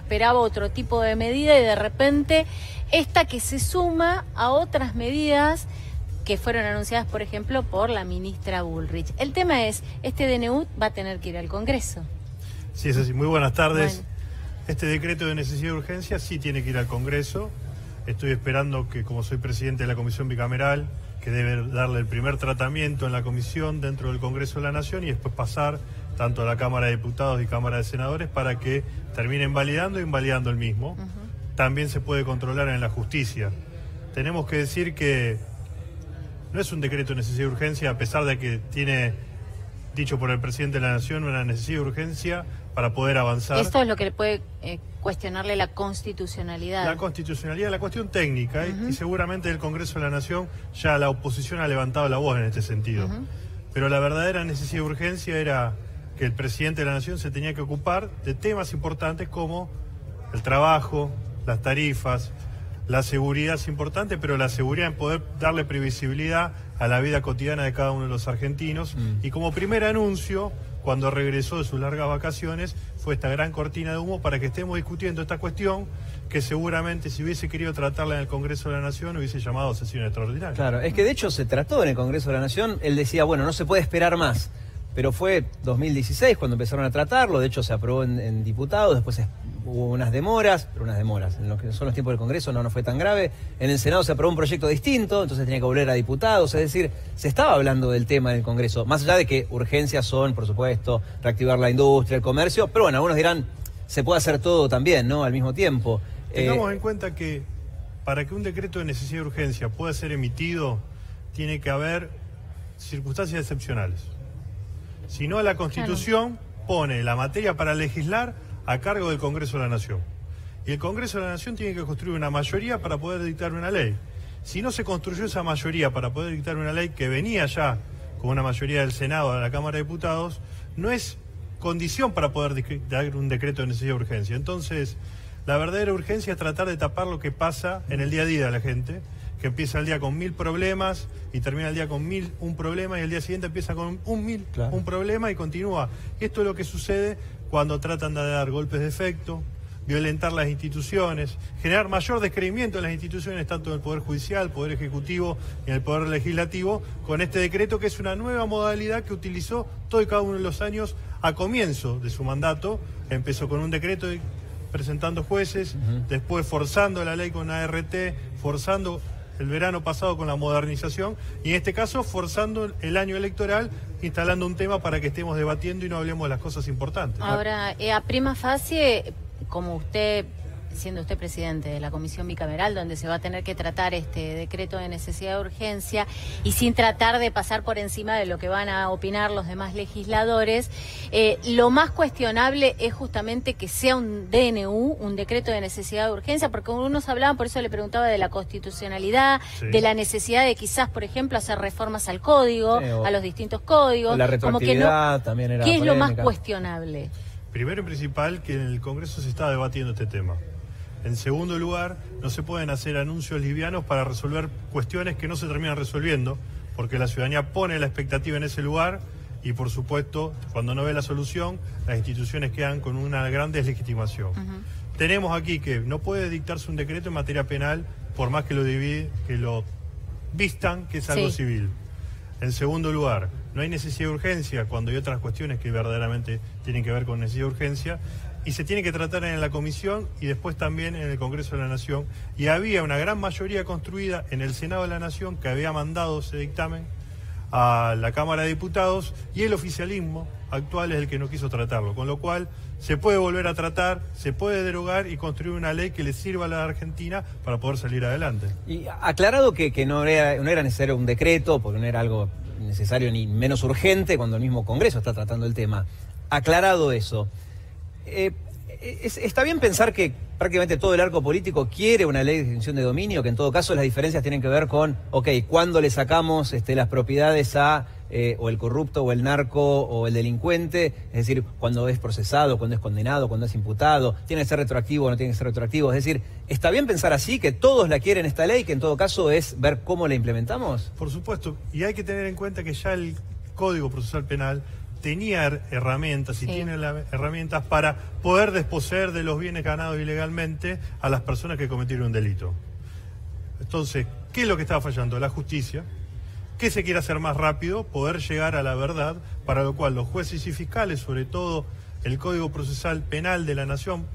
esperaba otro tipo de medida y de repente esta que se suma a otras medidas que fueron anunciadas, por ejemplo, por la ministra Bullrich. El tema es, este DNU va a tener que ir al Congreso. Sí, es así. Muy buenas tardes. Bueno. Este decreto de necesidad y urgencia sí tiene que ir al Congreso. Estoy esperando que, como soy presidente de la Comisión Bicameral, que debe darle el primer tratamiento en la Comisión dentro del Congreso de la Nación y después pasar tanto a la Cámara de Diputados y Cámara de Senadores para que terminen validando e invalidando el mismo. También se puede controlar en la justicia. Tenemos que decir que no es un decreto de necesidad y urgencia, a pesar de que tiene, dicho por el presidente de la Nación, una necesidad y urgencia para poder avanzar. Esto es lo que le puede cuestionarle la constitucionalidad. La constitucionalidad, la cuestión técnica, y seguramente el Congreso de la Nación ya la oposición ha levantado la voz en este sentido. Pero la verdadera necesidad y urgencia era que el presidente de la Nación se tenía que ocupar de temas importantes como el trabajo, las tarifas, la seguridad es importante, pero la seguridad en poder darle previsibilidad a la vida cotidiana de cada uno de los argentinos. Y como primer anuncio, cuando regresó de sus largas vacaciones, fue esta gran cortina de humo para que estemos discutiendo esta cuestión que seguramente si hubiese querido tratarla en el Congreso de la Nación hubiese llamado sesión extraordinaria. Claro, es que de hecho se trató en el Congreso de la Nación, él decía, bueno, no se puede esperar más, pero fue 2016 cuando empezaron a tratarlo, de hecho se aprobó en diputados, después hubo unas demoras, en lo que son los tiempos del Congreso no fue tan grave, en el Senado se aprobó un proyecto distinto, entonces tenía que volver a diputados, es decir, se estaba hablando del tema en el Congreso, más allá de que urgencias son, por supuesto, reactivar la industria, el comercio, pero bueno, algunos dirán, se puede hacer todo también, ¿no?, al mismo tiempo. Tengamos en cuenta que para que un decreto de necesidad y urgencia pueda ser emitido, tiene que haber circunstancias excepcionales. Si no, la Constitución pone la materia para legislar a cargo del Congreso de la Nación. Y el Congreso de la Nación tiene que construir una mayoría para poder dictar una ley. Si no se construyó esa mayoría para poder dictar una ley que venía ya con una mayoría del Senado a la Cámara de Diputados, no es condición para poder dar un decreto de necesidad y urgencia. Entonces, la verdadera urgencia es tratar de tapar lo que pasa en el día a día de la gente, que empieza el día con 1000 problemas y termina el día con 1001 problema y el día siguiente empieza con un problema y continúa. Y esto es lo que sucede cuando tratan de dar golpes de efecto, violentar las instituciones, generar mayor descreimiento en las instituciones, tanto en el Poder Judicial, Poder Ejecutivo y en el Poder Legislativo, con este decreto que es una nueva modalidad que utilizó todo y cada uno de los años a comienzo de su mandato. Empezó con un decreto presentando jueces, después forzando la ley con ART, forzando el verano pasado con la modernización y en este caso forzando el año electoral, instalando un tema para que estemos debatiendo y no hablemos de las cosas importantes. Ahora, a prima facie, como usted, siendo usted presidente de la Comisión Bicameral, donde se va a tener que tratar este decreto de necesidad de urgencia y sin tratar de pasar por encima de lo que van a opinar los demás legisladores, lo más cuestionable es justamente que sea un DNU, un decreto de necesidad de urgencia, porque unos hablaban, por eso le preguntaba de la constitucionalidad, de la necesidad de quizás, por ejemplo, hacer reformas al código, a los distintos códigos. La retroactividad también era ¿Qué es lo más polémica? Cuestionable? Primero y principal, que en el Congreso se está debatiendo este tema. En segundo lugar, no se pueden hacer anuncios livianos para resolver cuestiones que no se terminan resolviendo, porque la ciudadanía pone la expectativa en ese lugar y, por supuesto, cuando no ve la solución, las instituciones quedan con una gran deslegitimación. Tenemos aquí que no puede dictarse un decreto en materia penal, por más que lo vistan que es algo civil. En segundo lugar, no hay necesidad de urgencia cuando hay otras cuestiones que verdaderamente tienen que ver con necesidad de urgencia y se tiene que tratar en la Comisión y después también en el Congreso de la Nación. Y había una gran mayoría construida en el Senado de la Nación que había mandado ese dictamen a la Cámara de Diputados y el oficialismo actual es el que no quiso tratarlo, con lo cual se puede volver a tratar, se puede derogar y construir una ley que le sirva a la Argentina para poder salir adelante. Y aclarado que no era necesario un decreto, porque no era algo necesario ni menos urgente cuando el mismo Congreso está tratando el tema. Aclarado eso, está bien pensar que prácticamente todo el arco político quiere una ley de extinción de dominio, que en todo caso las diferencias tienen que ver con, ¿cuándo le sacamos las propiedades a o el corrupto o el narco o el delincuente? Es decir, cuando es procesado, cuando es condenado, cuando es imputado, ¿tiene que ser retroactivo o no tiene que ser retroactivo? Es decir, ¿está bien pensar así, que todos la quieren esta ley, que en todo caso es ver cómo la implementamos? Por supuesto, y hay que tener en cuenta que ya el Código Procesal Penal tenía herramientas y tiene herramientas para poder desposeer de los bienes ganados ilegalmente a las personas que cometieron un delito. Entonces, ¿qué es lo que estaba fallando? La justicia. ¿Qué se quiere hacer más rápido? Poder llegar a la verdad, para lo cual los jueces y fiscales, sobre todo el Código Procesal Penal de la Nación,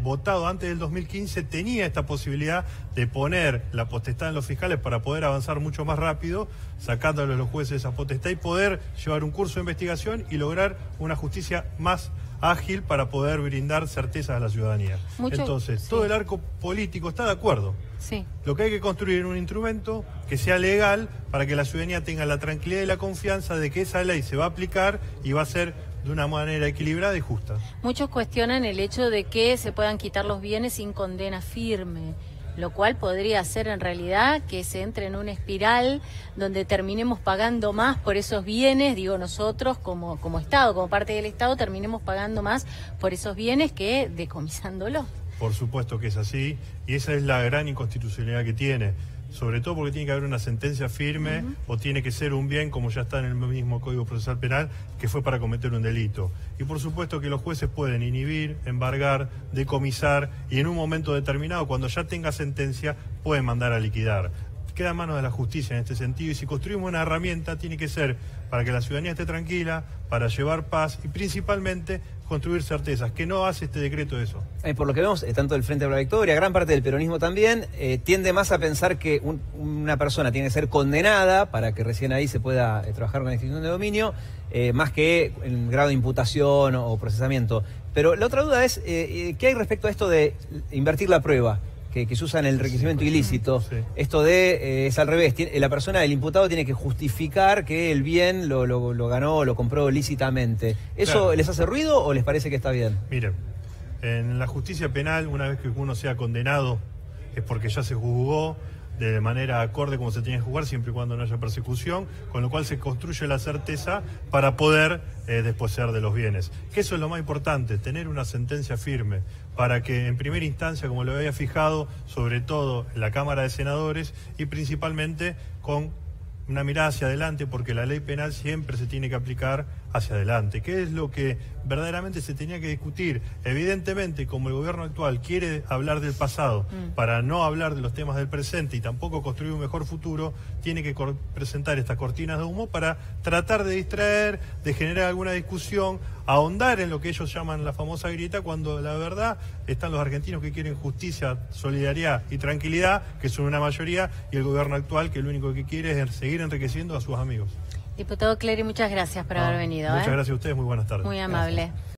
votado antes del 2015, tenía esta posibilidad de poner la potestad en los fiscales para poder avanzar mucho más rápido, sacándole a los jueces esa potestad y poder llevar un curso de investigación y lograr una justicia más ágil para poder brindar certezas a la ciudadanía. Entonces, todo el arco político está de acuerdo. Sí. Lo que hay que construir es un instrumento que sea legal para que la ciudadanía tenga la tranquilidad y la confianza de que esa ley se va a aplicar y va a ser de una manera equilibrada y justa. Muchos cuestionan el hecho de que se puedan quitar los bienes sin condena firme, lo cual podría ser en realidad que se entre en una espiral donde terminemos pagando más por esos bienes, digo nosotros como Estado, como parte del Estado, terminemos pagando más por esos bienes que decomisándolos. Por supuesto que es así, y esa es la gran inconstitucionalidad que tiene, sobre todo porque tiene que haber una sentencia firme o tiene que ser un bien, como ya está en el mismo Código Procesal Penal, que fue para cometer un delito. Y por supuesto que los jueces pueden inhibir, embargar, decomisar y en un momento determinado, cuando ya tenga sentencia, pueden mandar a liquidar. Queda en manos de la justicia en este sentido, y si construimos una herramienta tiene que ser para que la ciudadanía esté tranquila, para llevar paz y principalmente construir certezas, que no hace este decreto eso. Por lo que vemos, tanto el Frente para la Victoria, gran parte del peronismo también, tiende más a pensar que una persona tiene que ser condenada para que recién ahí se pueda trabajar con la extinción de dominio, más que en grado de imputación o procesamiento. Pero la otra duda es, ¿qué hay respecto a esto de invertir la prueba? Que se usa en el enriquecimiento ilícito. Sí. Esto de, es al revés, la persona, el imputado tiene que justificar que el bien lo ganó, lo compró lícitamente. ¿Eso claro, les hace ruido o les parece que está bien? Miren, en la justicia penal, una vez que uno sea condenado, es porque ya se juzgó de manera acorde como se tiene que jugar, siempre y cuando no haya persecución, con lo cual se construye la certeza para poder desposeer de los bienes. Que eso es lo más importante, tener una sentencia firme, para que en primera instancia, como lo había fijado, sobre todo en la Cámara de Senadores y principalmente con una mirada hacia adelante, porque la ley penal siempre se tiene que aplicar hacia adelante, que es lo que verdaderamente se tenía que discutir. Evidentemente, como el gobierno actual quiere hablar del pasado para no hablar de los temas del presente y tampoco construir un mejor futuro, tiene que presentar estas cortinas de humo para tratar de distraer, de generar alguna discusión, ahondar en lo que ellos llaman la famosa grieta, cuando la verdad están los argentinos que quieren justicia, solidaridad y tranquilidad, que son una mayoría, y el gobierno actual que lo único que quiere es seguir enriqueciendo a sus amigos. Diputado Clery, muchas gracias por haber venido. Muchas gracias a ustedes, muy buenas tardes. Muy amable. Gracias.